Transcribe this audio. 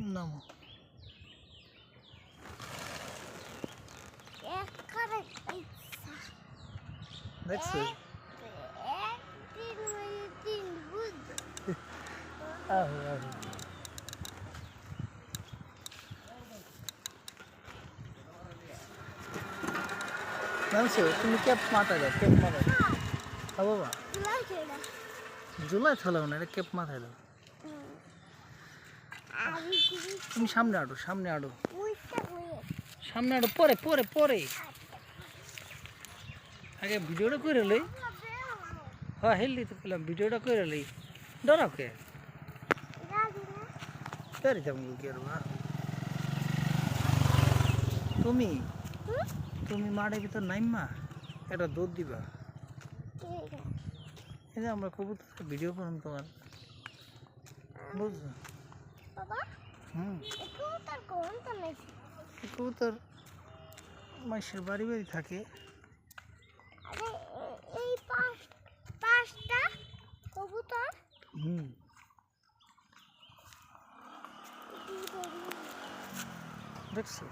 নামো দেখছো আহো আহো নামছো তুমি ক্যাপ মাথায় দাও ক্যাপ মাথায় দাও হ্যাঁ বাবা জুলাই থালাও না এটা ক্যাপ মাথায় দাও তুমি সামনে আটো সামনে আটো সামনে আটো পরে পরে পরে আগে ভিডিওটা করে লই হ্যাঁ হেললি তো পেলাম ভিডিওটা করে লই ডরাও কে তারি তেমন কি আর তুমি তুমি মাঠের ভিতর নাইমা একটা দুধ দিবা এই যে আমরা কবুতর ভিডিও করুন তোমার বুঝছো কবুতর মানুষের বাড়ি বাড়ি থাকে দেখছো